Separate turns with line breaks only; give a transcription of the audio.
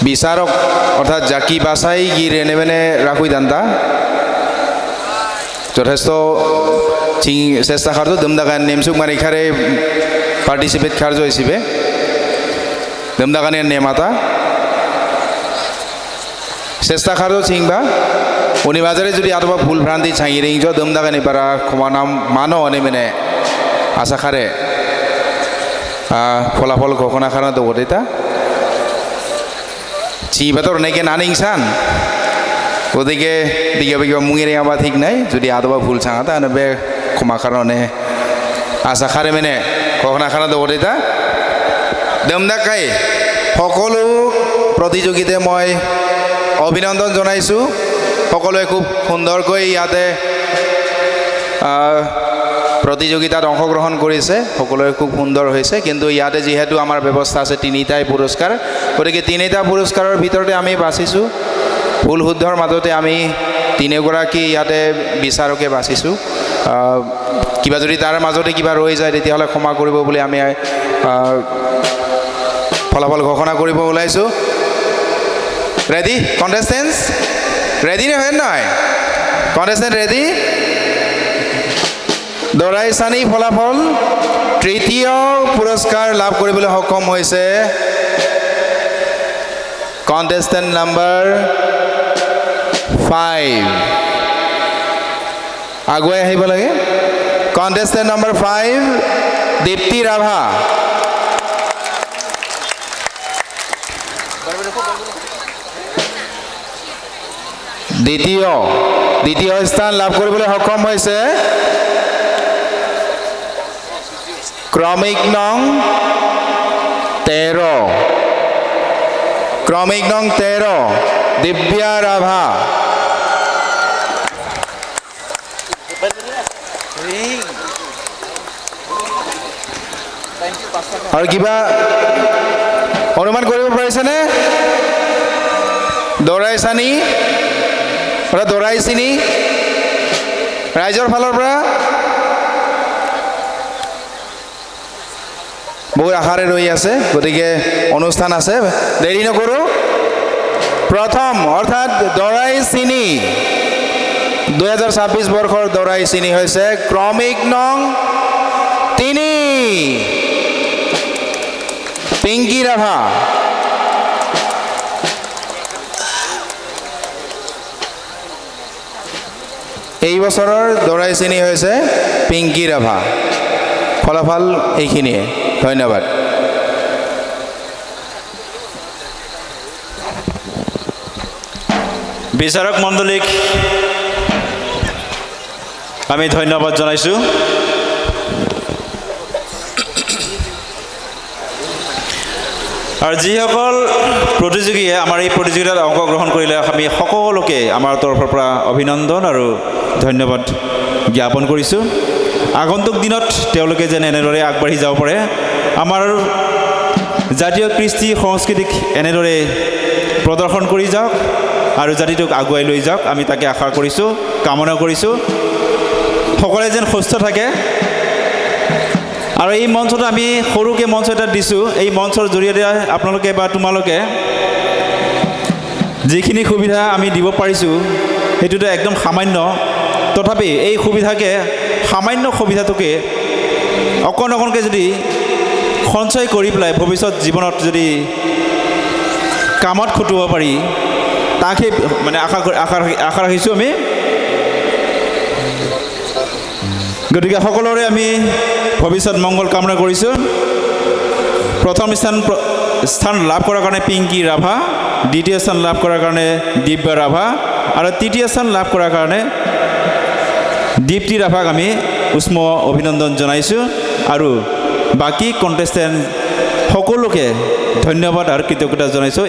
বিচারক অর্থাৎ জাকি বাছাই গির এনে মেনে রাখুই দান্তা যথেষ্ট চেষ্টা খারতো দমদাগান নেমসুক মানে এখানে পার্টিসিপেট খারজো হিসেবে দমদাগানের নেমাতা চেষ্টা খারজো চিংবা উনি বাজারে যদি আতবা ভুল ভ্রান্তি ছাঙি রিংজ দমদাগানি পারা খমানাম মানো অনে মেনে আশা খারে ফলাফল ঘোষণা খানা দৌড়িতা চিবাতর নাকি নানিংসান ওদিকে দিকে বিকে মুঙের আবা ঠিক নাই যদি আদবা ভুল ছাঙা তা বে ক্ষমা কারণে আশা খারে মেনে ঘোষণা খানা দৌড়িতা দমদা খাই সকলো প্ৰতিযোগিতাই মই অভিনন্দন জনাইছোঁ সকলোৱে খুব সুন্দৰকৈ ইয়াতে প্ৰতিযোগিতাত অংশগ্ৰহণ কৰিছে সকলোৱে খুব সুন্দৰ হৈছে কিন্তু ইয়াতে যেহেতু আমাৰ ব্যৱস্থা আছে তিনিটাই পুৰস্কাৰ গতিকে তিনিটা পুৰস্কাৰৰ ভিতৰতে আমি বাছিছোঁ ভুল শুদ্ধৰ মাজতে আমি তিনিগৰাকী ইয়াতে বিচাৰকে বাছিছোঁ কিবা যদি তাৰ মাজতে কিবা ৰৈ যায় তেতিয়াহ'লে ক্ষমা কৰিব বুলি আমি ফলাফল ঘোষণা কৰিব ওলাইছোঁ ৰেডি কণ্টেষ্টেণ্টছ ৰেডি নহয় নহয় কণ্টেষ্টেণ্ট ৰেডি দৰাইচানী ফলাফল তৃতীয় পুৰস্কাৰ লাভ কৰিবলৈ সক্ষম হৈছে কণ্টেষ্টেণ্ট নম্বৰ 5 আগুৱাই আহিব লাগে কণ্টেষ্টেণ্ট নম্বৰ 5 দীপ্তি ৰাভা দ্বিতীয় স্থান লাভ কৰিবলৈ সক্ষম হৈছে ক্ৰমিক নং 13 দিব্যা ৰাভা আৰু কিবা অনুমান কৰিব পাৰিছেনে দৰাইচানী দৰাইচিনী ৰাইজৰ ফালৰ পৰা বহুত আশাৰে ৰৈ আছে গতিকে অনুষ্ঠান আছে দেৰি নকৰোঁ প্ৰথম অৰ্থাৎ দৰাইচিনী 2026 বৰ্ষৰ দৰাইচিনী হৈছে ক্ৰমিক নং 3 পিংকি ৰাভা এই বছৰৰ দৰাইচিনী হৈছে পিংকি ৰাভা ফলাফল এইখিনিয়ে ধন্যবাদ
বিচাৰক মণ্ডলীক আমি ধন্যবাদ জনাইছোঁ আৰু যিসকল প্ৰতিযোগীয়ে আমাৰ এই প্ৰতিযোগিতাত অংশগ্ৰহণ কৰিলে আমি সকলোকে আমাৰ তৰফৰ পৰা অভিনন্দন আৰু ধন্যবাদ জ্ঞাপন কৰিছোঁ আগন্তুক দিনত তেওঁলোকে যেন এনেদৰে আগবাঢ়ি যাব পাৰে আমাৰ জাতীয় কৃষ্টি সংস্কৃতিক এনেদৰে প্ৰদৰ্শন কৰি যাওক আৰু জাতিটোক আগুৱাই লৈ যাওক আমি তাকে আশা কৰিছোঁ কামনা কৰিছোঁ সকলোৱে যেন সুস্থ থাকে আৰু এই মঞ্চটো আমি সৰুকৈ মঞ্চ এটা দিছোঁ এই মঞ্চৰ জৰিয়তে আপোনালোকে বা তোমালোকে যিখিনি সুবিধা আমি দিব পাৰিছোঁ সেইটোতো একদম সামান্য তথাপি এই সুবিধাকে সামান্য সুবিধাটোকে অকণকৈ যদি সঞ্চয় কৰি পেলাই ভৱিষ্যত জীৱনত যদি কামত খটুৱাব পাৰি তাকে মানে আশা ৰাখিছোঁ আমি গতিকে সকলোৰে আমি ভৱিষ্যত মংগল কামনা কৰিছোঁ প্ৰথম স্থান লাভ কৰাৰ কাৰণে পিংকি ৰাভা দ্বিতীয় স্থান লাভ কৰাৰ কাৰণে দিব্যা ৰাভা আৰু তৃতীয় স্থান লাভ কৰাৰ কাৰণে দীপ্তি ৰাভাক আমি উষ্ম অভিনন্দন জনাইছোঁ আৰু বাকী কণ্টেষ্টেণ্ট সকলোকে ধন্যবাদ আৰু কৃতজ্ঞতা জনাইছোঁ